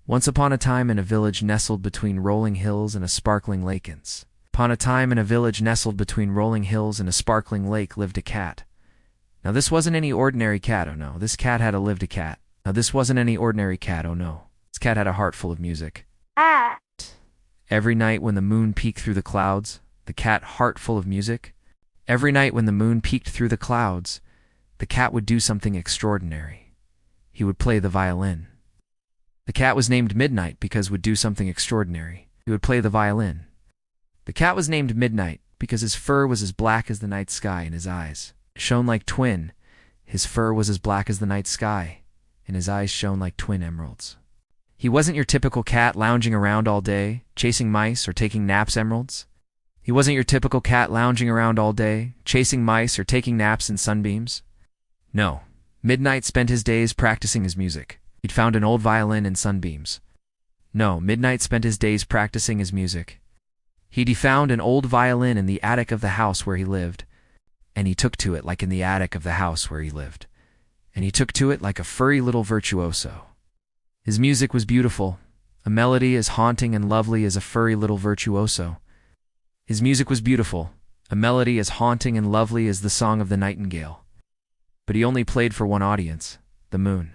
Once upon a time in a village nestled between rolling hills and a sparkling lake. Upon a time in a village nestled between rolling hills and a sparkling lake lived a cat. Now this wasn't any ordinary cat, oh no. This cat had lived a cat. Now this wasn't any ordinary cat, oh no. This cat had a heart full of music. Every night when the moon peeked through the clouds, the cat heart full of music. Every night when the moon peeked through the clouds, the cat would do something extraordinary. He would play the violin. The cat was named Midnight because would do something extraordinary. He would play the violin. The cat was named Midnight because his fur was as black as the night sky and his eyes shone like twin. His fur was as black as the night sky and his eyes shone like twin emeralds. He wasn't your typical cat lounging around all day, chasing mice or taking naps, emeralds. He wasn't your typical cat lounging around all day, chasing mice or taking naps in sunbeams. No, Midnight spent his days practicing his music. He'd found an old violin in sunbeams. No, Midnight spent his days practicing his music. He'd found an old violin in the attic of the house where he lived, and he took to it like in the attic of the house where he lived, and he took to it like a furry little virtuoso. His music was beautiful, a melody as haunting and lovely as a furry little virtuoso. His music was beautiful, a melody as haunting and lovely as the song of the nightingale. But he only played for one audience, the moon.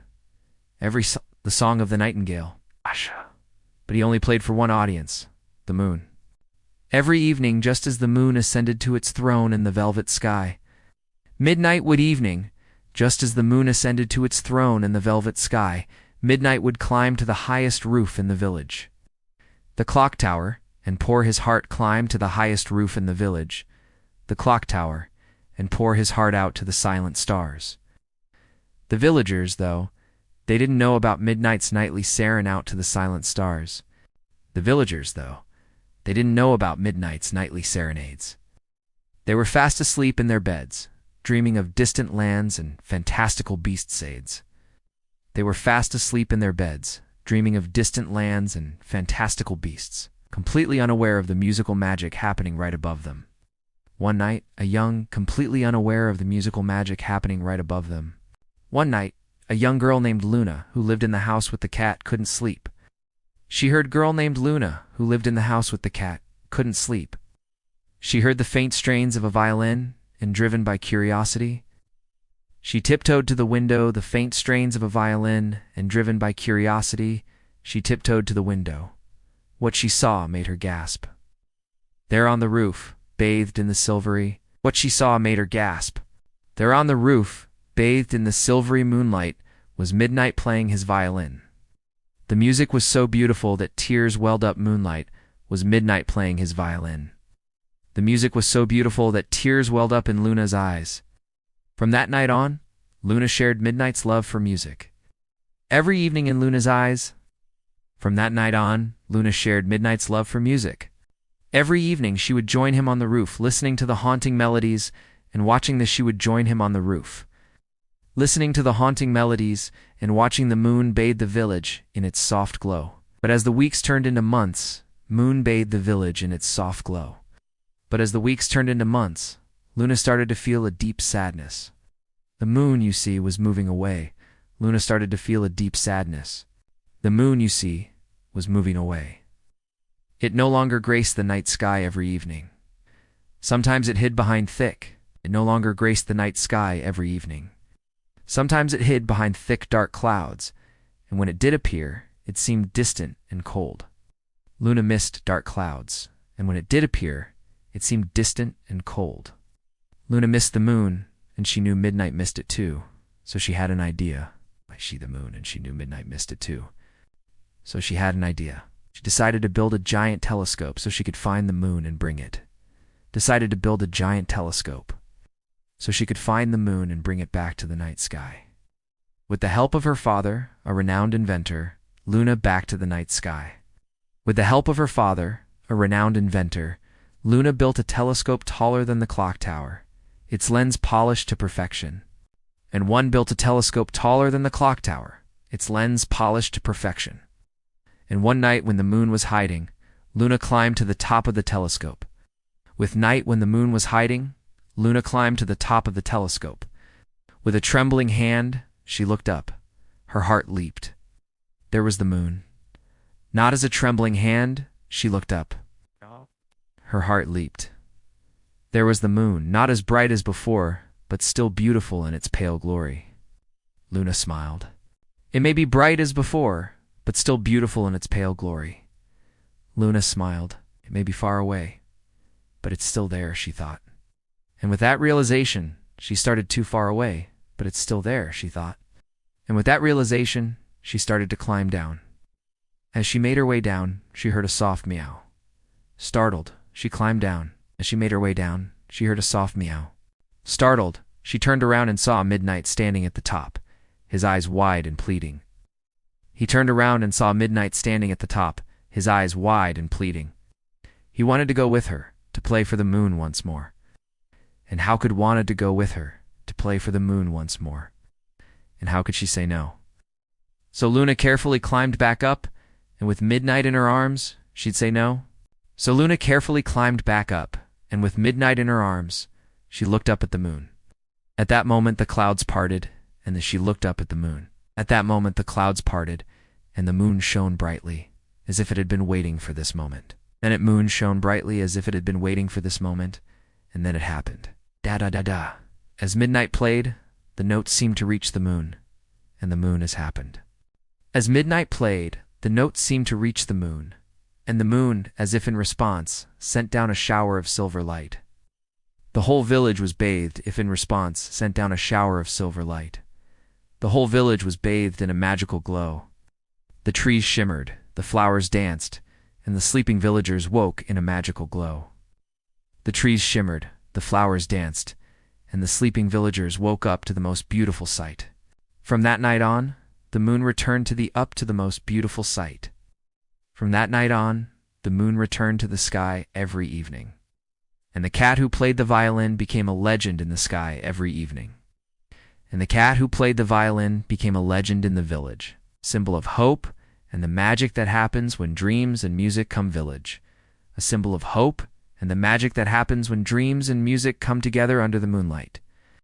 The song of the nightingale. But he only played for one audience, the moon. Every evening, just as the moon ascended to its throne in the velvet sky. Midnight would evening, just as the moon ascended to its throne in the velvet sky, Midnight would climb to the highest roof in the village. The clock tower, and pour his heart climb to the highest roof in the village. The clock tower, and pour his heart out to the silent stars. The villagers, though, they didn't know about Midnight's nightly serenade out to the silent stars. The villagers, though, they didn't know about Midnight's nightly serenades. They were fast asleep in their beds, dreaming of distant lands and fantastical beasts. They were fast asleep in their beds, dreaming of distant lands and fantastical beasts, completely unaware of the musical magic happening right above them. One night, completely unaware of the musical magic happening right above them. One night, a young girl named Luna, who lived in the house with the cat, couldn't sleep. She heard girl named Luna, who lived in the house with the cat, couldn't sleep. She heard the faint strains of a violin, and driven by curiosity, she tiptoed to the window, the faint strains of a violin, and driven by curiosity, she tiptoed to the window. What she saw made her gasp. There on the roof, bathed in the silvery, what she saw made her gasp. There on the roof, bathed in the silvery moonlight, was Midnight playing his violin. The music was so beautiful that tears welled up. Moonlight was Midnight playing his violin. The music was so beautiful that tears welled up in Luna's eyes. From that night on, Luna shared Midnight's love for music. Every evening in Luna's eyes. From that night on, Luna shared Midnight's love for music. Every evening she would join him on the roof, listening to the haunting melodies, and watching this she would join him on the roof. Listening to the haunting melodies, and watching the moon bathe the village in its soft glow. But as the weeks turned into months, moon bathed the village in its soft glow. But as the weeks turned into months, Luna started to feel a deep sadness. The moon, you see, was moving away. Luna started to feel a deep sadness. The moon, you see, was moving away. It no longer graced the night sky every evening. Sometimes it hid behind thick. It no longer graced the night sky every evening. Sometimes it hid behind thick, dark clouds, and when it did appear, it seemed distant and cold. Luna missed dark clouds, and when it did appear, it seemed distant and cold. Luna missed the moon, and she knew Midnight missed it too, so she had an idea. She the moon, and she knew Midnight missed it too. So she had an idea. She decided to build a giant telescope so she could find the moon and bring it. Decided to build a giant telescope so she could find the moon and bring it back to the night sky. With the help of her father, a renowned inventor, Luna back to the night sky. With the help of her father, a renowned inventor, Luna built a telescope taller than the clock tower, its lens polished to perfection. And one built a telescope taller than the clock tower, its lens polished to perfection. And one night when the moon was hiding, Luna climbed to the top of the telescope. With night when the moon was hiding, Luna climbed to the top of the telescope. With a trembling hand, she looked up. Her heart leaped. There was the moon. Not as a trembling hand, she looked up. Her heart leaped. There was the moon, not as bright as before, but still beautiful in its pale glory. Luna smiled. It may be bright as before, but still beautiful in its pale glory. Luna smiled. It may be far away, but it's still there, she thought. And with that realization, she started too far away, but it's still there, she thought. And with that realization, she started to climb down. As she made her way down, she heard a soft meow. Startled, she climbed down. As she made her way down, she heard a soft meow. Startled, she turned around and saw Midnight standing at the top, his eyes wide and pleading. He turned around and saw Midnight standing at the top, his eyes wide and pleading. He wanted to go with her, to play for the moon once more. And how could wanted to go with her, to play for the moon once more? And how could she say no? So Luna carefully climbed back up, and with Midnight in her arms, she'd say no? So Luna carefully climbed back up, and with Midnight in her arms, she looked up at the moon. At that moment the clouds parted, and as she looked up at the moon. At that moment the clouds parted, and the moon shone brightly, as if it had been waiting for this moment. Then it moon shone brightly as if it had been waiting for this moment, and then it happened. Da-da-da-da. As Midnight played, the notes seemed to reach the moon, and the moon has happened. As Midnight played, the notes seemed to reach the moon, and the moon, as if in response, sent down a shower of silver light. The whole village was bathed, if in response, sent down a shower of silver light. The whole village was bathed in a magical glow. The trees shimmered, the flowers danced, and the sleeping villagers woke in a magical glow. The trees shimmered, the flowers danced, and the sleeping villagers woke up to the most beautiful sight. From that night on, the moon returned to the most beautiful sight. From that night on, the moon returned to the sky every evening. And the cat who played the violin became a legend in the sky every evening. And the cat who played the violin became a legend in the village, symbol of hope and the magic that happens when dreams and music come village. A symbol of hope and the magic that happens when dreams and music come together under the moonlight.